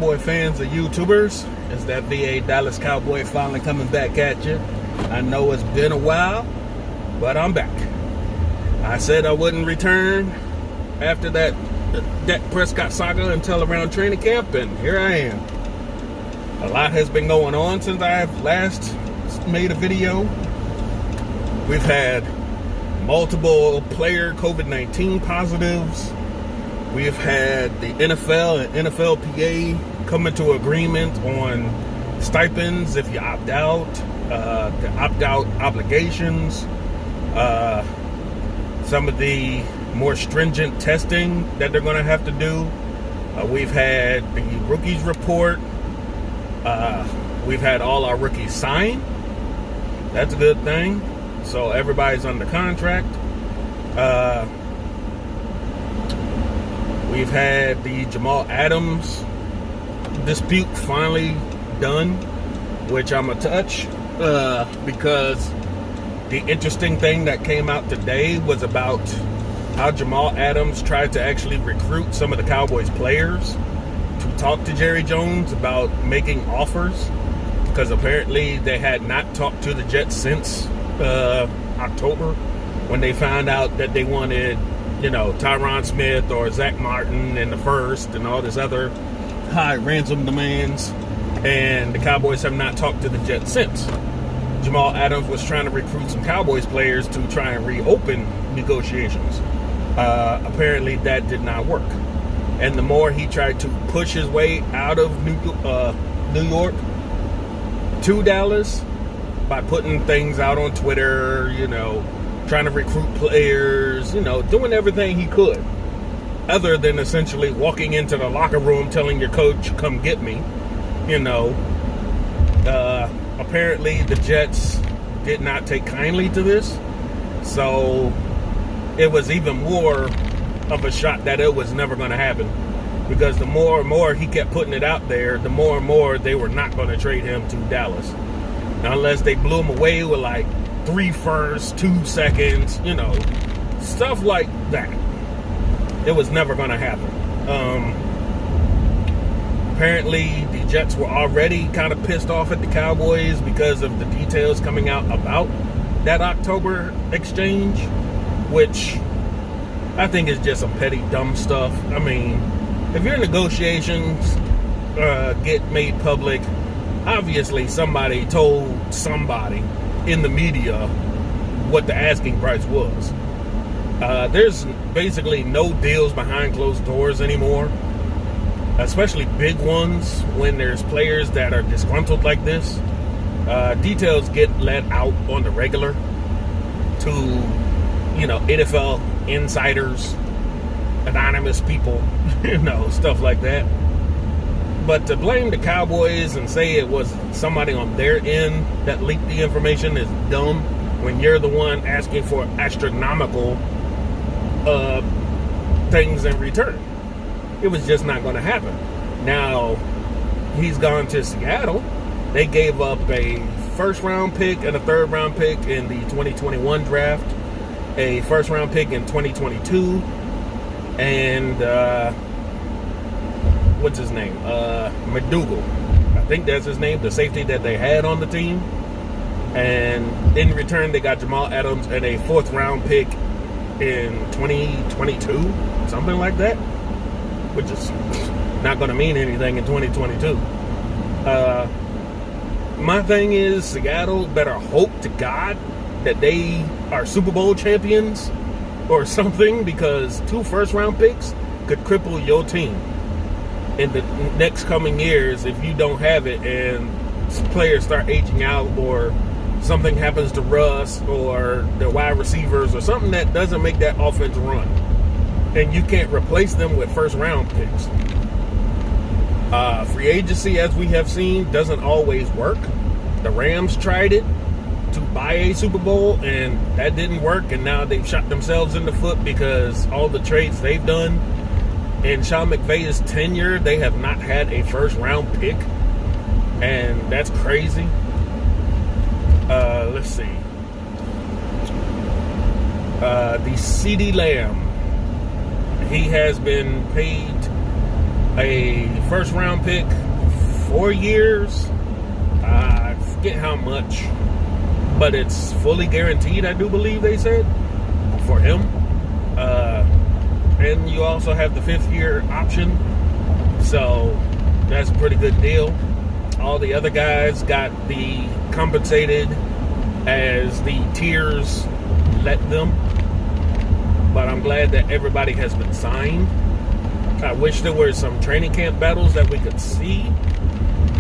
Cowboy fans and YouTubers? Is that VA Dallas Cowboy finally coming back at you? I know it's been a while, but I'm back. I said I wouldn't return after that Dak Prescott saga until around training camp, and here I am. A lot has been going on since I've last made a video. We've had multiple player COVID-19 positives. We've had the NFL and NFLPA come into agreement on stipends if you opt out, the opt-out obligations, some of the more stringent testing that they're going to have to do. We've had the rookies report. We've had all our rookies sign. That's a good thing. So everybody's under contract. We've had the Jamal Adams dispute finally done, which I'm going to touch because the interesting thing that came out today was about how Jamal Adams tried to actually recruit some of the Cowboys players to talk to Jerry Jones about making offers, because apparently they had not talked to the Jets since October, when they found out that they wanted, Tyron Smith or Zach Martin in the first and all this other high ransom demands, and the Cowboys have not talked to the Jets since. Jamal Adams was trying to recruit some Cowboys players to try and reopen negotiations. Apparently that did not work. And the more he tried to push his way out of New York to Dallas by putting things out on Twitter, trying to recruit players, doing everything he could, other than essentially walking into the locker room telling your coach, come get me, apparently the Jets did not take kindly to this. So it was even more of a shot that it was never going to happen, because the more and more he kept putting it out there, the more and more they were not going to trade him to Dallas, unless they blew him away with like 3 firsts, 2 seconds, stuff like that. It was never going to happen. Apparently the Jets were already kind of pissed off at the Cowboys because of the details coming out about that October exchange, which I think is just some petty, dumb stuff. I mean, if your negotiations get made public, obviously somebody told somebody in the media what the asking price was. There's basically no deals behind closed doors anymore, especially big ones when there's players that are disgruntled like this. Details get let out on the regular to, NFL insiders, anonymous people, stuff like that. But to blame the Cowboys and say it was somebody on their end that leaked the information is dumb, when you're the one asking for astronomical things in return. It was just not going to happen. Now, he's gone to Seattle. They gave up a first-round pick and a third-round pick in the 2021 draft, a first-round pick in 2022, and what's his name? McDougal. I think that's his name, the safety that they had on the team. And in return, they got Jamal Adams and a 4th-round pick in 2022, something like that, which is not going to mean anything in 2022. My thing is, Seattle better hope to God that they are Super Bowl champions or something, because 2 first-round picks could cripple your team in the next coming years if you don't have it and players start aging out, or something happens to Russ or the wide receivers or something that doesn't make that offense run, and you can't replace them with first-round picks. Free agency, as we have seen, doesn't always work. The Rams tried it to buy a Super Bowl, and that didn't work, and now they've shot themselves in the foot because all the trades they've done in Sean McVay's tenure, they have not had a first-round pick, and that's crazy. Let's see. The CeeDee Lamb, he has been paid a first round pick, 4 years. I forget how much, but it's fully guaranteed, I do believe they said, for him. And you also have the 5th year option. So that's a pretty good deal. All the other guys got the compensated as the tiers let them. But I'm glad that everybody has been signed. I wish there were some training camp battles that we could see.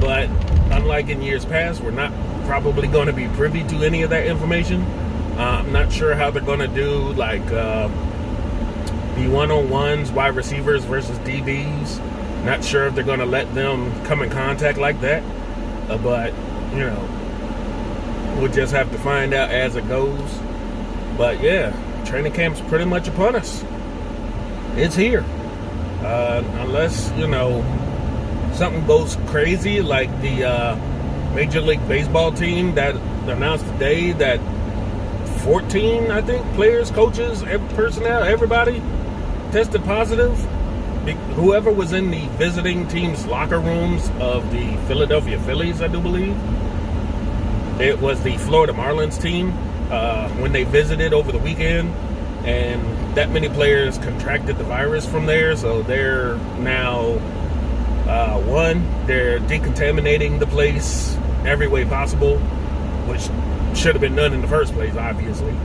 But unlike in years past, we're not probably going to be privy to any of that information. I'm not sure how they're going to do like the one-on-ones, wide receivers versus DBs. Not sure if they're going to let them come in contact like that. But, you know, we'll just have to find out as it goes. But, yeah, training camp's pretty much upon us. It's here. Unless, you know, something goes crazy like the Major League Baseball team that announced today that 14, I think, players, coaches, personnel, everybody tested positive. Whoever was in the visiting team's locker rooms of the Philadelphia Phillies, I do believe. It was the Florida Marlins team when they visited over the weekend. And that many players contracted the virus from there. So they're now, they're decontaminating the place every way possible, which should have been done in the first place, obviously.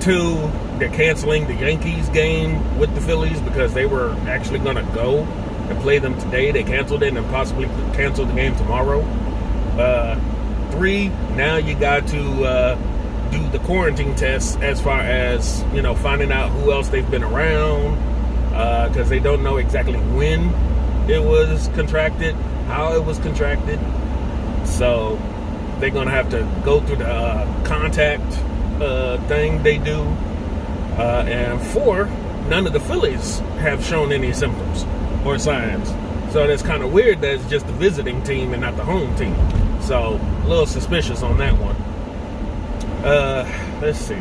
2, they're canceling the Yankees game with the Phillies because they were actually going to go and play them today. They canceled it and possibly cancel the game tomorrow. 3, now you got to do the quarantine tests as far as, you know, finding out who else they've been around, because they don't know exactly when it was contracted, how it was contracted. So they're going to have to go through the contact thing they do. And 4, none of the Phillies have shown any symptoms or signs. So that's kind of weird that it's just the visiting team and not the home team. So a little suspicious on that one. Let's see.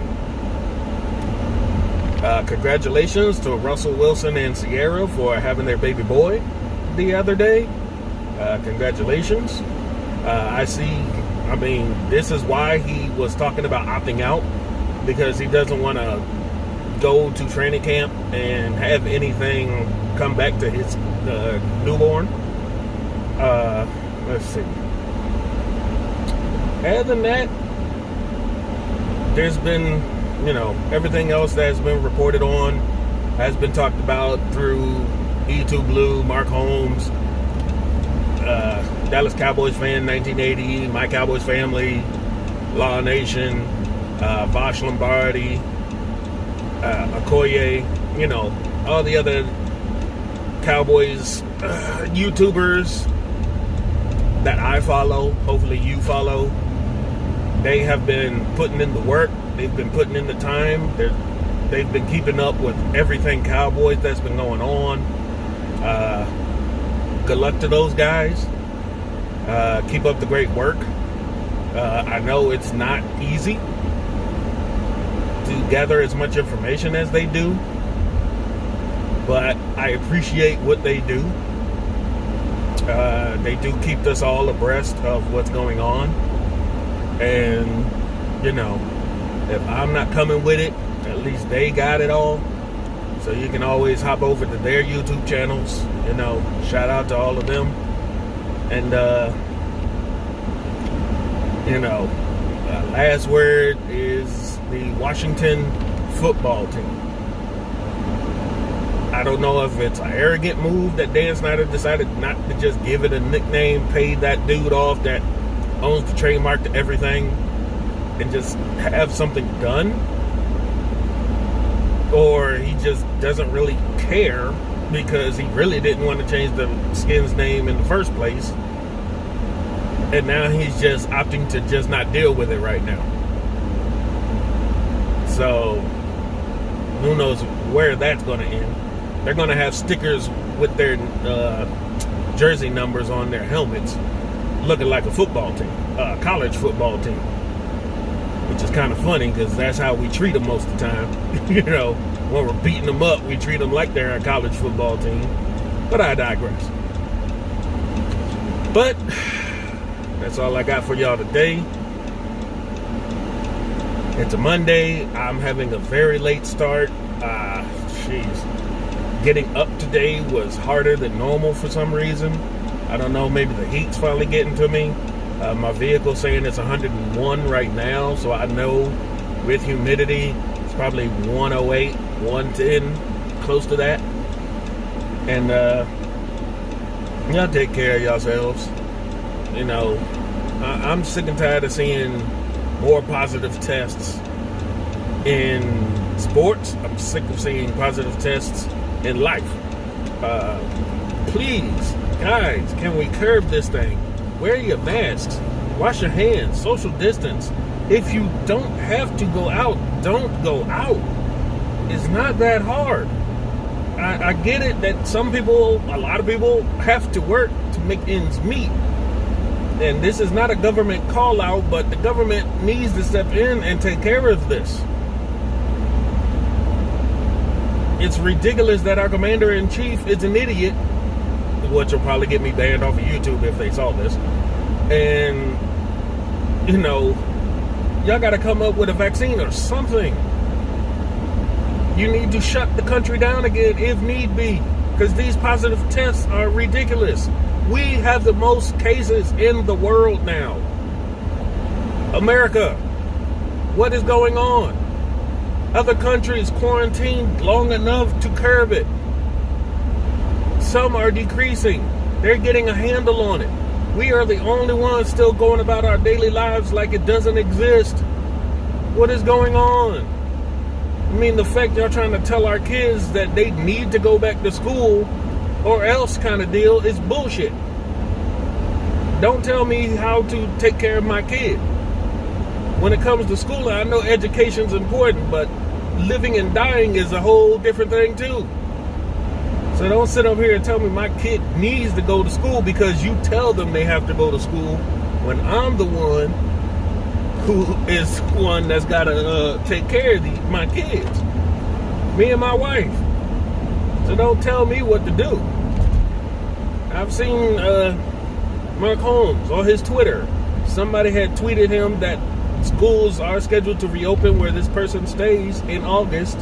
Congratulations to Russell Wilson and Sierra for having their baby boy the other day. Congratulations. I mean, this is why he was talking about opting out, because he doesn't want to go to training camp and have anything come back to his newborn. Let's see. Other than that, there's been, you know, everything else that's been reported on has been talked about through E2 Blue, Mark Holmes, Dallas Cowboys fan 1980, My Cowboys Family, Law Nation, Vosh Lombardi, Okoye, you know, all the other Cowboys YouTubers that I follow, hopefully you follow. They have been putting in the work. They've been putting in the time. They've been keeping up with everything Cowboys that's been going on. Good luck to those guys. Keep up the great work. I know it's not easy to gather as much information as they do, but I appreciate what they do. They do keep us all abreast of what's going on. And, you know, if I'm not coming with it, at least they got it all. So you can always hop over to their YouTube channels. You know, shout out to all of them. And, you know, last word is the Washington football team. I don't know if it's an arrogant move that Dan Snyder decided not to just give it a nickname, pay that dude off that owns the trademark to everything, and just have something done, or he just doesn't really care because he really didn't want to change the Skins name in the first place, and now he's just opting to just not deal with it right now. So who knows where that's going to end. They're going to have stickers with their jersey numbers on their helmets, looking like a football team, college football team, which is kind of funny because that's how we treat them most of the time. You know, when we're beating them up, we treat them like they're a college football team. But I digress. But that's all I got for y'all today. It's a Monday. I'm having a very late start. Getting up today was harder than normal for some reason. I don't know, maybe the heat's finally getting to me. My vehicle's saying it's 101 right now, so I know with humidity, it's probably 108, 110, close to that. And y'all take care of yourselves. You know, I'm sick and tired of seeing more positive tests in sports. I'm sick of seeing positive tests in life. Please, guys, can we curb this thing? Wear your masks, wash your hands, social distance. If you don't have to go out, don't go out. It's not that hard. I get it that a lot of people have to work to make ends meet. And this is not a government call out, but the government needs to step in and take care of this. It's ridiculous that our commander-in-chief is an idiot, which will probably get me banned off of YouTube if they saw this. And, you know, y'all got to come up with a vaccine or something. You need to shut the country down again if need be, because these positive tests are ridiculous. We have the most cases in the world now. America, what is going on? Other countries quarantined long enough to curb it. Some are decreasing. They're getting a handle on it. We are the only ones still going about our daily lives like it doesn't exist. What is going on? I mean, the fact y'all trying to tell our kids that they need to go back to school or else kind of deal is bullshit. Don't tell me how to take care of my kid. When it comes to school, I know education's important, but living and dying is a whole different thing too. So don't sit up here and tell me my kid needs to go to school because you tell them they have to go to school when I'm the one who is one that's got to take care of my kids. Me and my wife. So don't tell me what to do. I've seen Mark Holmes on his Twitter. Somebody had tweeted him that schools are scheduled to reopen where this person stays in August,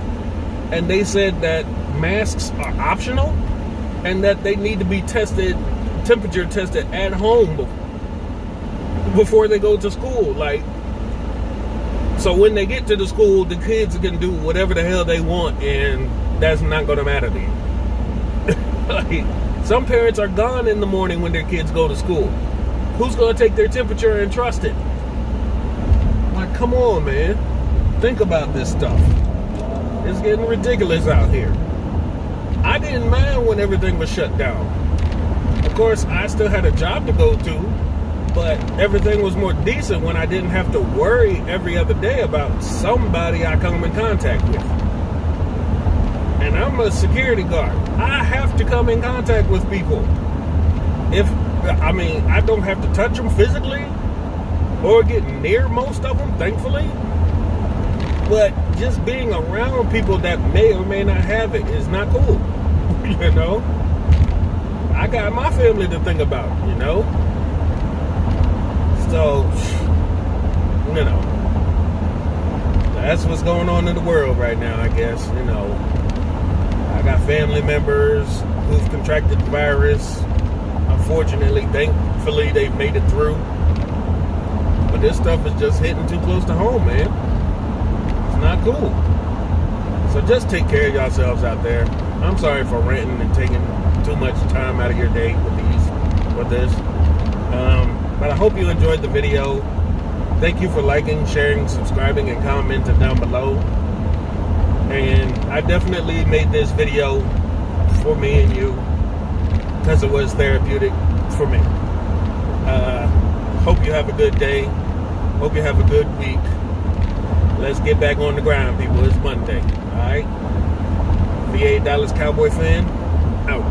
and they said that masks are optional and that they need to be temperature tested at home before they go to school. Like, so when they get to the school, the kids can do whatever the hell they want, and that's not going to matter to you. Like, some parents are gone in the morning when their kids go to school. Who's going to take their temperature and trust it? Like, come on, man. Think about this stuff. It's getting ridiculous out here. I didn't mind when everything was shut down. Of course, I still had a job to go to, but everything was more decent when I didn't have to worry every other day about somebody I come in contact with. And I'm a security guard. I have to come in contact with people. I don't have to touch them physically or get near most of them, thankfully. But just being around people that may or may not have it is not cool. You know? I got my family to think about, you know? So, you know, that's what's going on in the world right now, I guess. You know, I got family members who've contracted the virus. Unfortunately, thankfully, they've made it through. But this stuff is just hitting too close to home, man. It's not cool. So just take care of yourselves out there. I'm sorry for ranting and taking too much time out of your day with this. But I hope you enjoyed the video. Thank you for liking, sharing, subscribing, and commenting down below. And I definitely made this video for me and you because it was therapeutic for me. Hope you have a good day. Hope you have a good week. Let's get back on the grind, people. It's Monday. All right? VA Dallas Cowboy fan, out.